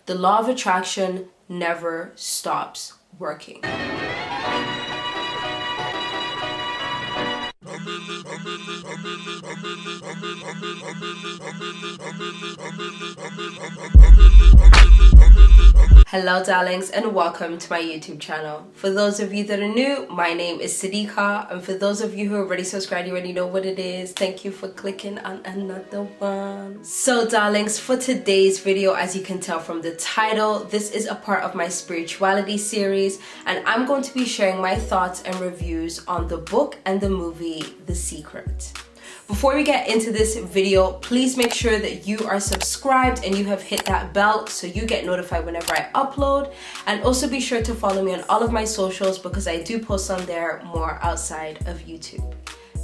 The law of attraction never stops working. Hello darlings, and welcome to my YouTube channel. For those of you that are new, my name is Sadika, and for those of you who are already subscribed, you already know what it is. Thank you for clicking on another one. So darlings, for today's video, as you can tell from the title, this is a part of my spirituality series, and I'm going to be sharing my thoughts and reviews on the book and the movie The Secret. Before we get into this video, please make sure that you are subscribed and you have hit that bell so you get notified whenever I upload. And also be sure to follow me on all of my socials because I do post on there more outside of YouTube.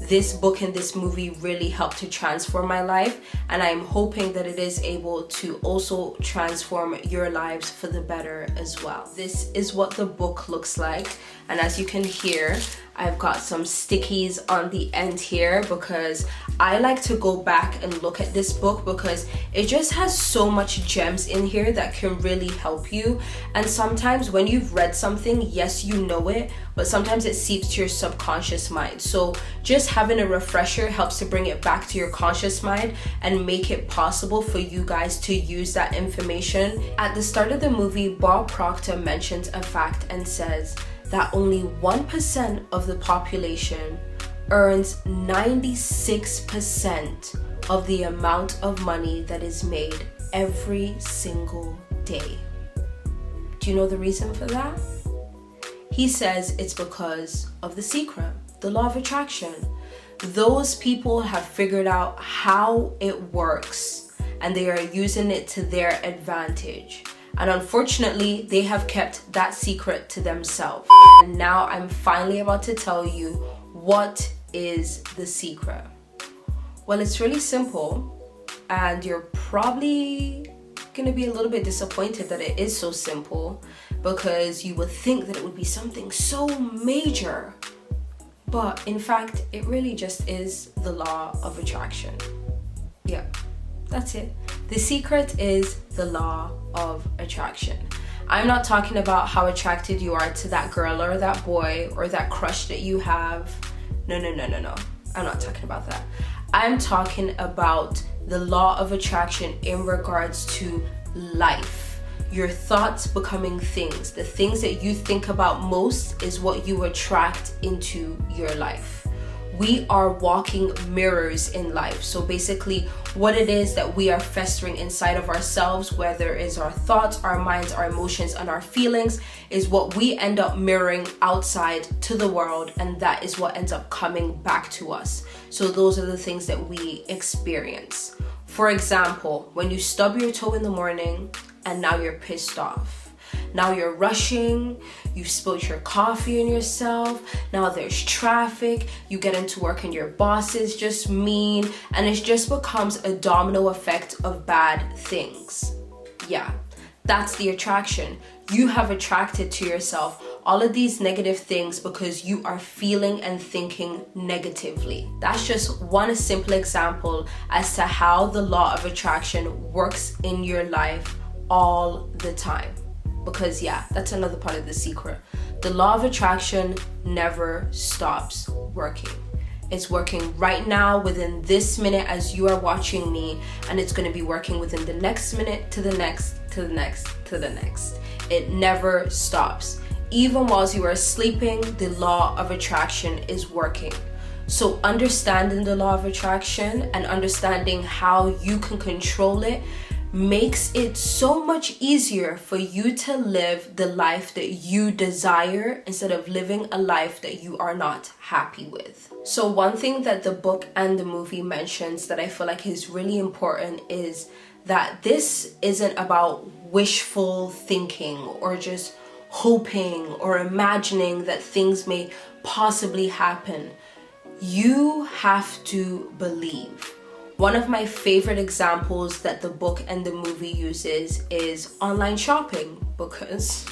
This book and this movie really helped to transform my life, and I'm hoping that it is able to also transform your lives for the better as well. This is what the book looks like, and as you can hear, I've got some stickies on the end here because I like to go back and look at this book because it just has so much gems in here that can really help you. And sometimes when you've read something, yes, you know it, but sometimes it seeps to your subconscious mind. So just having a refresher helps to bring it back to your conscious mind and make it possible for you guys to use that information. At the start of the movie, Bob Proctor mentions a fact and says that only 1% of the population earns 96% of the amount of money that is made every single day. Do you know the reason for that? He says it's because of the secret, the law of attraction. Those people have figured out how it works and they are using it to their advantage. And unfortunately, they have kept that secret to themselves. And now I'm finally about to tell you what is the secret. Well, it's really simple, and you're probably gonna be a little bit disappointed that it is so simple because you would think that it would be something so major. But in fact, it really just is the law of attraction. Yeah, that's it. The secret is the law of attraction. I'm not talking about how attracted you are to that girl or that boy or that crush that you have. No. I'm not talking about that. I'm talking about the law of attraction in regards to life. Your thoughts becoming things. The things that you think about most is what you attract into your life. We are walking mirrors in life. So basically what it is that we are festering inside of ourselves, whether it's our thoughts, our minds, our emotions, and our feelings, is what we end up mirroring outside to the world, and that is what ends up coming back to us. So those are the things that we experience. For example, when you stub your toe in the morning and now you're pissed off. Now you're rushing, you spilled your coffee on yourself, now there's traffic, you get into work and your boss is just mean, and it just becomes a domino effect of bad things. Yeah, that's the attraction. You have attracted to yourself all of these negative things because you are feeling and thinking negatively. That's just one simple example as to how the law of attraction works in your life all the time. Because yeah, that's another part of the secret. The law of attraction never stops working. It's working right now within this minute as you are watching me, and it's going to be working within the next minute to the next, to the next, to the next. It never stops. Even while you are sleeping, the law of attraction is working. So understanding the law of attraction and understanding how you can control it makes it so much easier for you to live the life that you desire instead of living a life that you are not happy with. So one thing that the book and the movie mentions that I feel like is really important is that this isn't about wishful thinking or just hoping or imagining that things may possibly happen. You have to believe. One of my favorite examples that the book and the movie uses is online shopping because,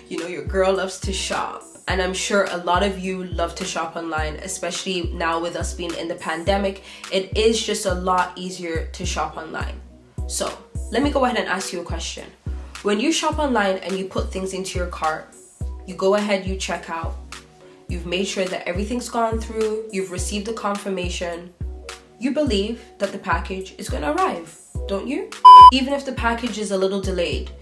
you know, your girl loves to shop. And I'm sure a lot of you love to shop online, especially now with us being in the pandemic. It is just a lot easier to shop online. So let me go ahead and ask you a question. When you shop online and you put things into your cart, you go ahead, you check out, you've made sure that everything's gone through, you've received the confirmation, you believe that the package is gonna arrive, don't you? Even if the package is a little delayed,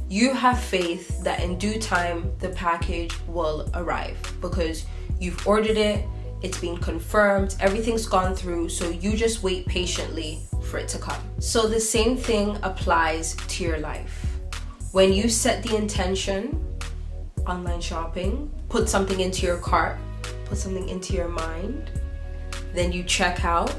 you have faith that in due time, the package will arrive because you've ordered it, it's been confirmed, everything's gone through, so you just wait patiently for it to come. So the same thing applies to your life. When you set the intention, online shopping, put something into your cart, put something into your mind, then you check out,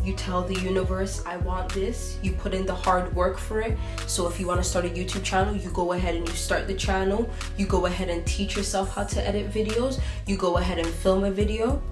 you tell the universe, I want this, you put in the hard work for it. So if you want to start a YouTube channel, you go ahead and you start the channel, you go ahead and teach yourself how to edit videos, you go ahead and film a video,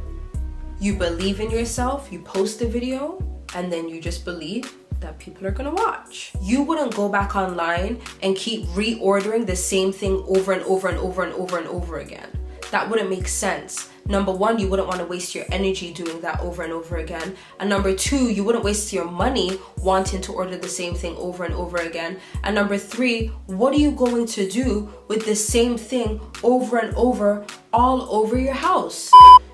you believe in yourself, you post a video, and then you just believe that people are gonna watch. You wouldn't go back online and keep reordering the same thing over and over and over and over and over again. That wouldn't make sense. Number one, you wouldn't want to waste your energy doing that over and over again. And number two, you wouldn't waste your money wanting to order the same thing over and over again. And number three, what are you going to do with the same thing over and over all over your house?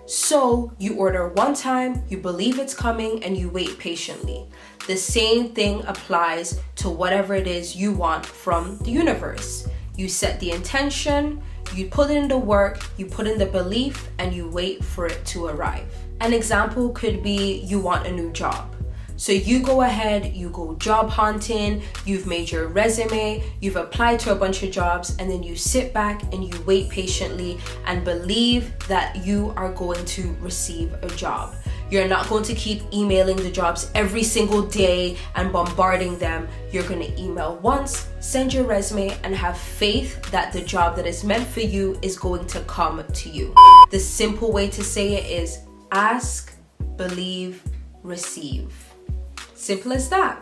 So you order one time, you believe it's coming, and you wait patiently. The same thing applies to whatever it is you want from the universe. You set the intention, you put in the work, you put in the belief, and you wait for it to arrive. An example could be you want a new job. So you go ahead, you go job hunting, you've made your resume, you've applied to a bunch of jobs, and then you sit back and you wait patiently and believe that you are going to receive a job. You're not going to keep emailing the jobs every single day and bombarding them. You're going to email once, send your resume, and have faith that the job that is meant for you is going to come to you. The simple way to say it is ask, believe, receive. Simple as that.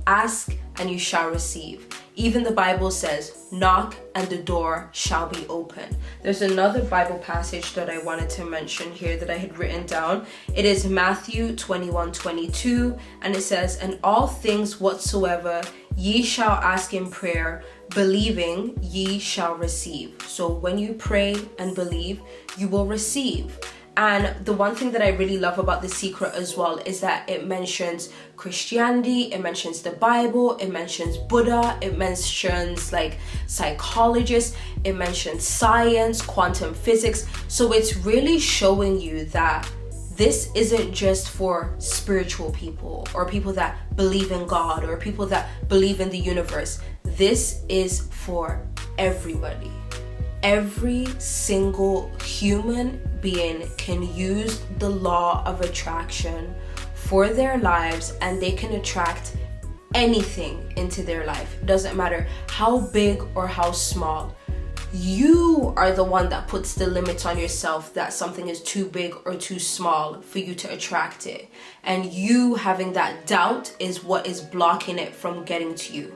Ask and you shall receive. Even the Bible says, knock and the door shall be open. There's another Bible passage that I wanted to mention here that I had written down. It is Matthew 21:22, and it says, and all things whatsoever ye shall ask in prayer, believing ye shall receive. So when you pray and believe, you will receive. And the one thing that I really love about The Secret as well is that it mentions Christianity, it mentions the Bible, it mentions Buddha, it mentions like psychologists, it mentions science, quantum physics. So it's really showing you that this isn't just for spiritual people or people that believe in God or people that believe in the universe. This is for everybody. Every single human being can use the law of attraction for their lives, and they can attract anything into their life. It doesn't matter how big or how small. You are the one that puts the limits on yourself that something is too big or too small for you to attract it. And you having that doubt is what is blocking it from getting to you.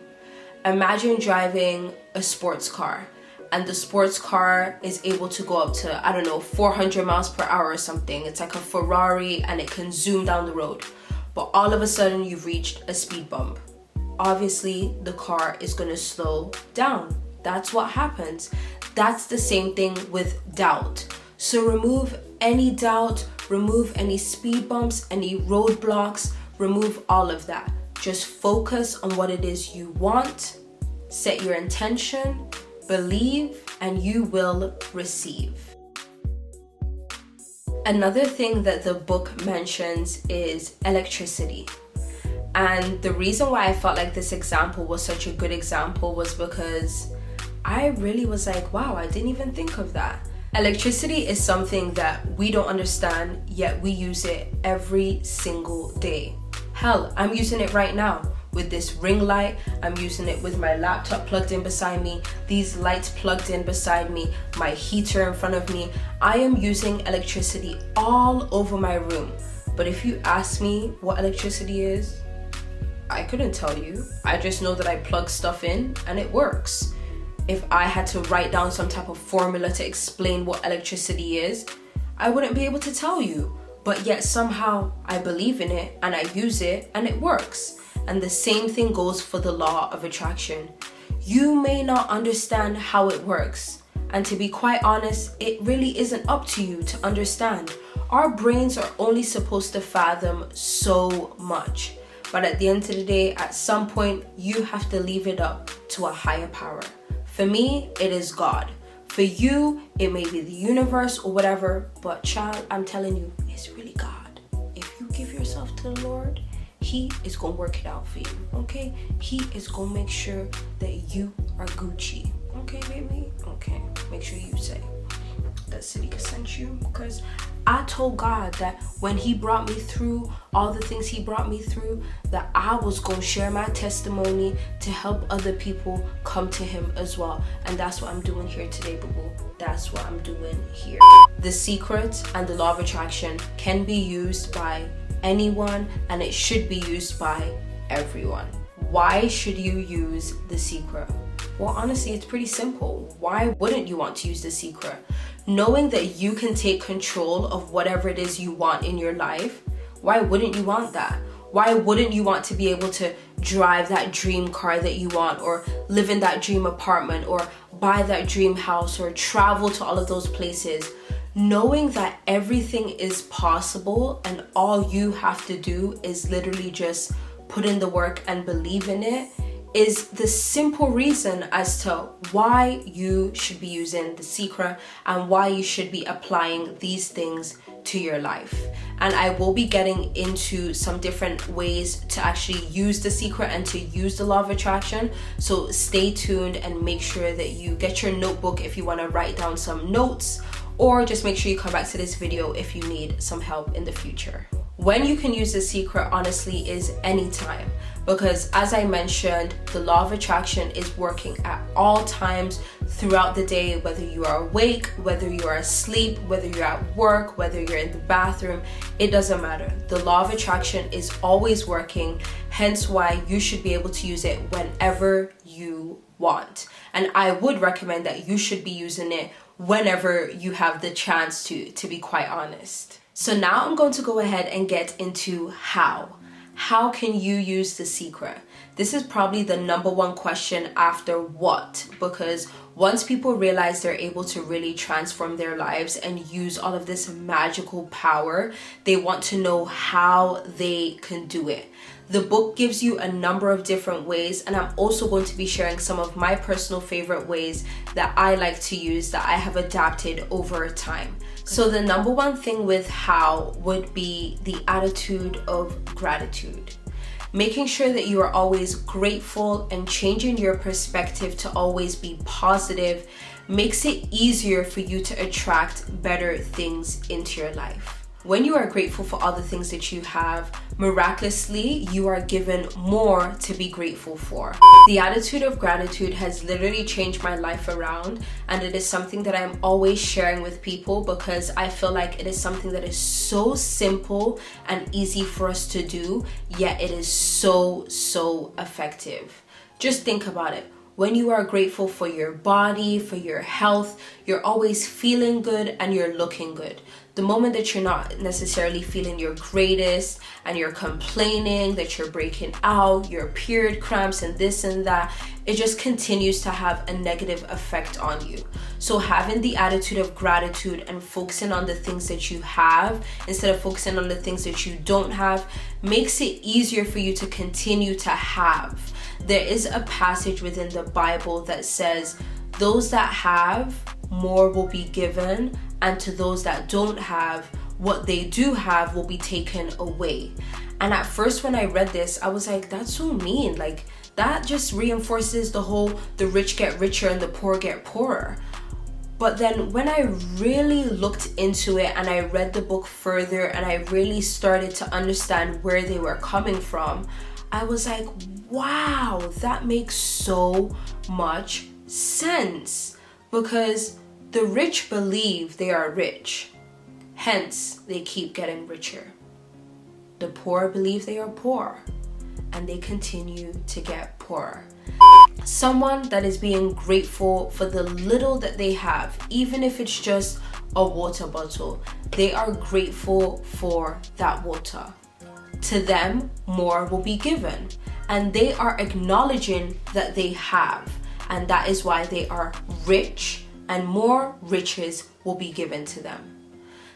Imagine driving a sports car, and the sports car is able to go up to, 400 miles per hour or something. It's like a Ferrari and it can zoom down the road. But all of a sudden you've reached a speed bump. Obviously, the car is gonna slow down. That's what happens. That's the same thing with doubt. So remove any doubt, remove any speed bumps, any roadblocks, remove all of that. Just focus on what it is you want, set your intention, believe, and you will receive. Another thing that the book mentions is electricity. And the reason why I felt like this example was such a good example was because I really was like, wow, I didn't even think of that. Electricity is something that we don't understand, yet we use it every single day. Hell, I'm using it right now. With this ring light, I'm using it with my laptop plugged in beside me, these lights plugged in beside me, my heater in front of me. I am using electricity all over my room. But if you ask me what electricity is, I couldn't tell you. I just know that I plug stuff in and it works. If I had to write down some type of formula to explain what electricity is, I wouldn't be able to tell you. But yet somehow I believe in it and I use it and it works. And the same thing goes for the law of attraction. You may not understand how it works. And to be quite honest, it really isn't up to you to understand. Our brains are only supposed to fathom so much. But at the end of the day, at some point, you have to leave it up to a higher power. For me, it is God. For you, it may be the universe or whatever, but child, I'm telling you, it's really God. If you give yourself to the Lord, He is going to work it out for you, okay? He is going to make sure that you are Gucci, okay, baby? Okay, make sure you say that Sadika sent you, because I told God that when He brought me through all the things He brought me through, that I was going to share my testimony to help other people come to Him as well. And that's what I'm doing here today, boo-boo. That's what I'm doing here. The secret and the law of attraction can be used by anyone, and it should be used by everyone. Why should you use the secret? Well, honestly, it's pretty simple. Why wouldn't you want to use the secret? Knowing that you can take control of whatever it is you want in your life, why wouldn't you want that? Why wouldn't you want to be able to drive that dream car that you want, or live in that dream apartment, or buy that dream house, or travel to all of those places? Knowing that everything is possible and all you have to do is literally just put in the work and believe in it is the simple reason as to why you should be using the secret and why you should be applying these things to your life. And I will be getting into some different ways to actually use the secret and to use the law of attraction. So stay tuned and make sure that you get your notebook if you want to write down some notes, or just make sure you come back to this video if you need some help in the future. When you can use the secret, honestly, is anytime, because as I mentioned, the law of attraction is working at all times throughout the day, whether you are awake, whether you are asleep, whether you're at work, whether you're in the bathroom, it doesn't matter. The law of attraction is always working, hence why you should be able to use it whenever you want. And I would recommend that you should be using it whenever you have the chance to be quite honest. So now I'm going to go ahead and get into how. How can you use the secret? This is probably the number one question after what, because once people realize they're able to really transform their lives and use all of this magical power, they want to know how they can do it. The book gives you a number of different ways, and I'm also going to be sharing some of my personal favorite ways that I like to use that I have adapted over time. So the number one thing with how would be the attitude of gratitude. Making sure that you are always grateful and changing your perspective to always be positive makes it easier for you to attract better things into your life. When you are grateful for all the things that you have, miraculously, you are given more to be grateful for. The attitude of gratitude has literally changed my life around, and it is something that I'm always sharing with people because I feel like it is something that is so simple and easy for us to do, yet it is so effective. Just think about it. When you are grateful for your body, for your health, you're always feeling good and you're looking good. The moment that you're not necessarily feeling your greatest and you're complaining that you're breaking out, your period cramps and this and that, it just continues to have a negative effect on you. So having the attitude of gratitude and focusing on the things that you have instead of focusing on the things that you don't have makes it easier for you to continue to have. There is a passage within the Bible that says, those that have, more will be given, and to those that don't have, what they do have will be taken away. And at first when I read this, I was like, that's so mean. Like, that just reinforces the whole, the rich get richer and the poor get poorer. But then when I really looked into it and I read the book further and I really started to understand where they were coming from, I was like, wow, that makes so much sense. Because the rich believe they are rich, hence they keep getting richer. The poor believe they are poor, and they continue to get poorer. Someone that is being grateful for the little that they have, even if it's just a water bottle, they are grateful for that water. To them, more will be given, and they are acknowledging that they have. and that is why they are rich, and more riches will be given to them.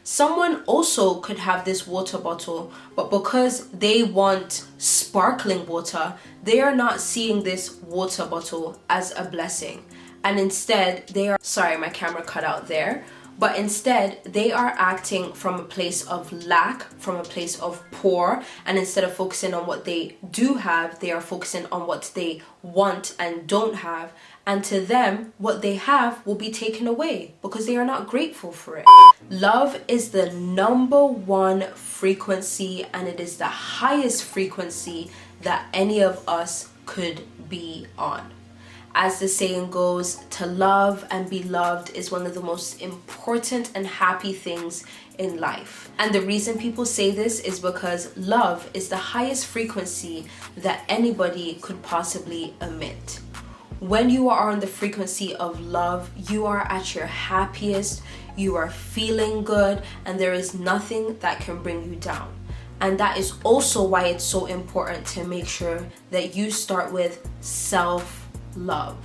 Someone also could have this water bottle, but because they want sparkling water, they are not seeing this water bottle as a blessing. And instead, sorry, my camera cut out there. But instead, they are acting from a place of lack, from a place of poor. And instead of focusing on what they do have, they are focusing on what they want and don't have. And to them, what they have will be taken away because they are not grateful for it. Love is the number one frequency, and it is the highest frequency that any of us could be on. As the saying goes, to love and be loved is one of the most important and happy things in life. And the reason people say this is because love is the highest frequency that anybody could possibly emit. When you are on the frequency of love, you are at your happiest, you are feeling good, and there is nothing that can bring you down. And that is also why it's so important to make sure that you start with self-love.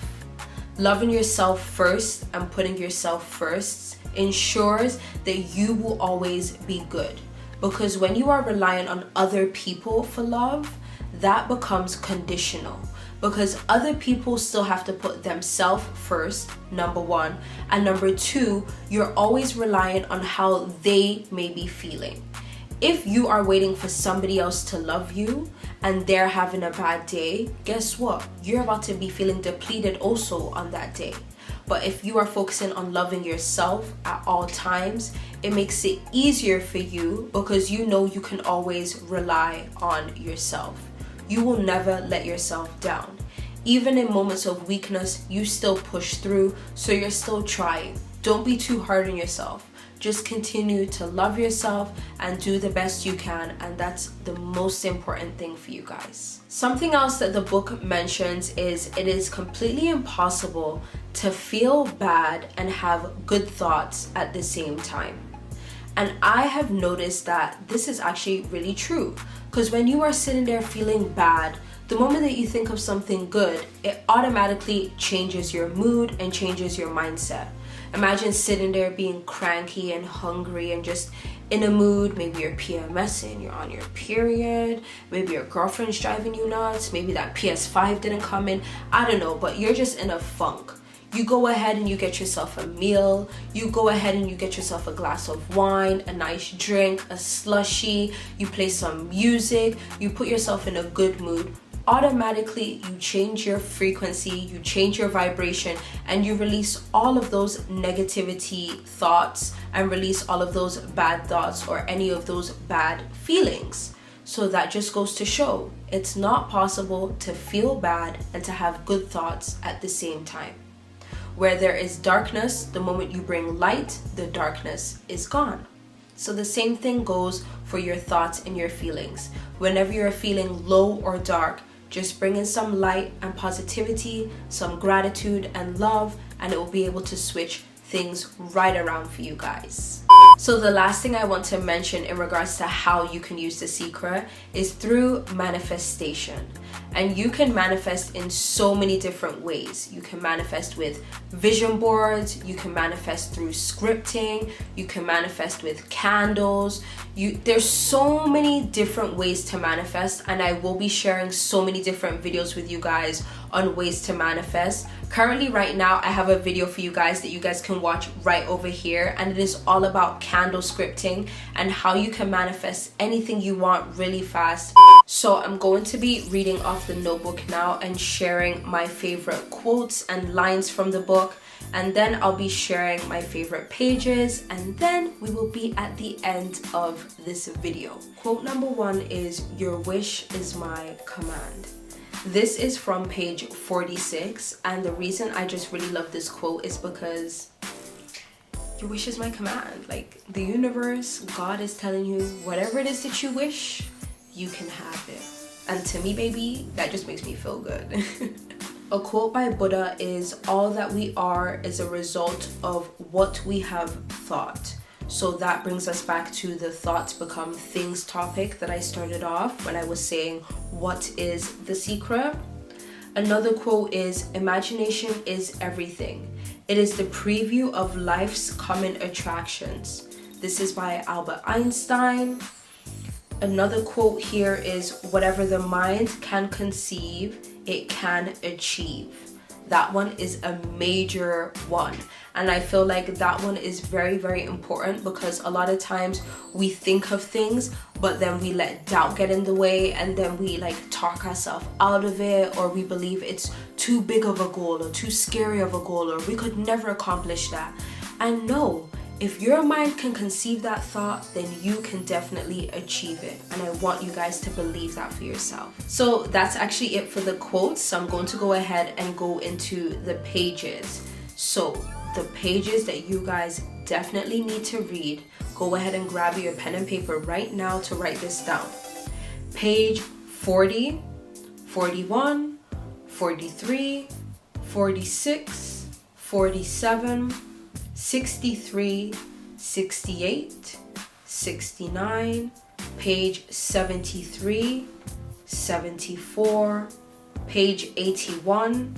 Loving yourself first and putting yourself first ensures that you will always be good. Because when you are relying on other people for love, that becomes conditional. Because other people still have to put themselves first, number one. And number two, you're always relying on how they may be feeling. If you are waiting for somebody else to love you and they're having a bad day, guess what? You're about to be feeling depleted also on that day. But if you are focusing on loving yourself at all times, it makes it easier for you because you know you can always rely on yourself. You will never let yourself down. Even in moments of weakness, you still push through, so you're still trying. Don't be too hard on yourself. Just continue to love yourself and do the best you can, and that's the most important thing for you guys. Something else that the book mentions is it is completely impossible to feel bad and have good thoughts at the same time. And I have noticed that this is actually really true, because when you are sitting there feeling bad, the moment that you think of something good, it automatically changes your mood and changes your mindset. Imagine sitting there being cranky and hungry and just in a mood. Maybe you're PMSing, you're on your period, maybe your girlfriend's driving you nuts, maybe that PS5 didn't come in, I don't know, but you're just in a funk. You go ahead and you get yourself a meal, you go ahead and you get yourself a glass of wine, a nice drink, a slushie, you play some music, you put yourself in a good mood. Automatically you change your frequency, you change your vibration, and you release all of those negativity thoughts and release all of those bad thoughts or any of those bad feelings. So that just goes to show it's not possible to feel bad and to have good thoughts at the same time. Where there is darkness, the moment you bring light, the darkness is gone. So the same thing goes for your thoughts and your feelings. Whenever you're feeling low or dark, just bring in some light and positivity, some gratitude and love, and it will be able to switch things right around for you guys. So the last thing I want to mention in regards to how you can use The Secret is through manifestation. And you can manifest in so many different ways. You can manifest with vision boards, you can manifest through scripting, you can manifest with candles. There's so many different ways to manifest, and I will be sharing so many different videos with you guys on ways to manifest. Currently right now I have a video for you guys that you guys can watch right over here, and it is all about candle scripting and how you can manifest anything you want really fast. So I'm going to be reading off the notebook now and sharing my favorite quotes and lines from the book, and then I'll be sharing my favorite pages, and then we will be at the end of this video. Quote number 1 is, "Your wish is my command." This is from page 46, and the reason I just really love this quote is because your wish is my command. Like, the universe, God is telling you whatever it is that you wish, you can have it. And to me, baby, that just makes me feel good. A quote by Buddha is, "All that we are is a result of what we have thought." So that brings us back to the thoughts become things topic that I started off when I was saying, what is the secret? Another quote is, imagination is everything. It is the preview of life's common attractions. This is by Albert Einstein. Another quote here is, whatever the mind can conceive, it can achieve. That one is a major one. And I feel like that one is very, very important, because a lot of times we think of things, but then we let doubt get in the way, and then we like talk ourselves out of it, or we believe it's too big of a goal or too scary of a goal, or we could never accomplish that. And no, if your mind can conceive that thought, then you can definitely achieve it. And I want you guys to believe that for yourself. So that's actually it for the quotes. So I'm going to go ahead and go into the pages. So the pages that you guys definitely need to read, go ahead and grab your pen and paper right now to write this down. Page 40, 41, 43, 46, 47, 63, 68, 69, page 73, 74, page 81,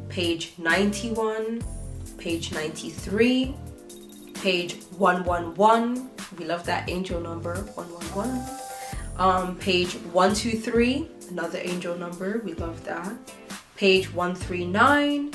page 91, page 93, page 111, we love that angel number, 111, page 123, another angel number, we love that, page 139,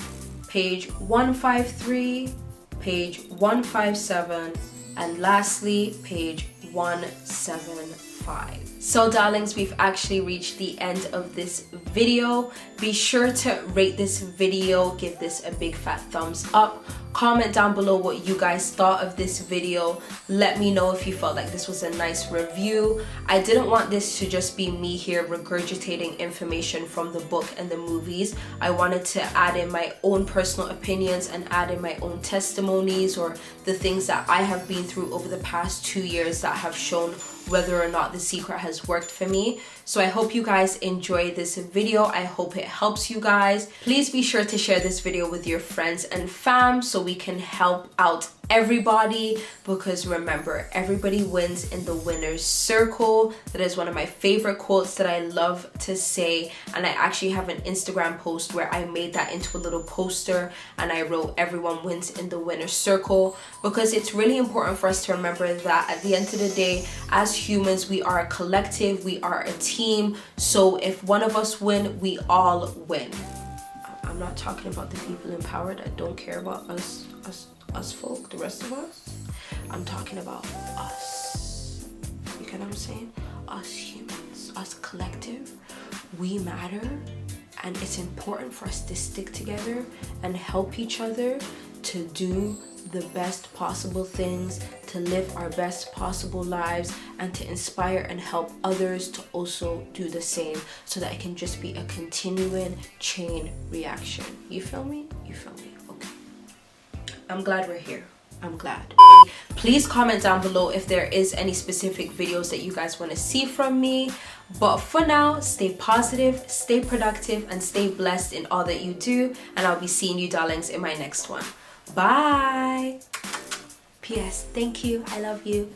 page 153, page 157, and lastly page 175. So darlings, we've actually reached the end of this video. Be sure to rate this video, give this a big fat thumbs up, comment down below what you guys thought of this video. Let me know if you felt like this was a nice review. I didn't want this to just be me here regurgitating information from the book and the movies. I wanted to add in my own personal opinions and add in my own testimonies, or the things that I have been through over the past 2 years that have shown whether or not The Secret has worked for me. So I hope you guys enjoy this video. I hope it helps you guys. Please be sure to share this video with your friends and fam so we can help out everybody, because remember, everybody wins in the winner's circle. That is one of my favorite quotes that I love to say, and I actually have an Instagram post where I made that into a little poster and I wrote everyone wins in the winner's circle, because it's really important for us to remember that at the end of the day, as humans, we are a collective, we are a team. So if one of us win, we all win. I'm not talking about the people in power that don't care about us folk, the rest of us. I'm talking about us. You get what I'm saying? Us humans, us collective, we matter, and it's important for us to stick together and help each other to do the best possible things, to live our best possible lives, and to inspire and help others to also do the same, so that it can just be a continuing chain reaction. You feel me? You feel me? Okay. I'm glad we're here. I'm glad. Please comment down below if there is any specific videos that you guys want to see from me. But for now, stay positive, stay productive, and stay blessed in all that you do. And I'll be seeing you darlings in my next one. Bye. P.S. Thank you. I love you.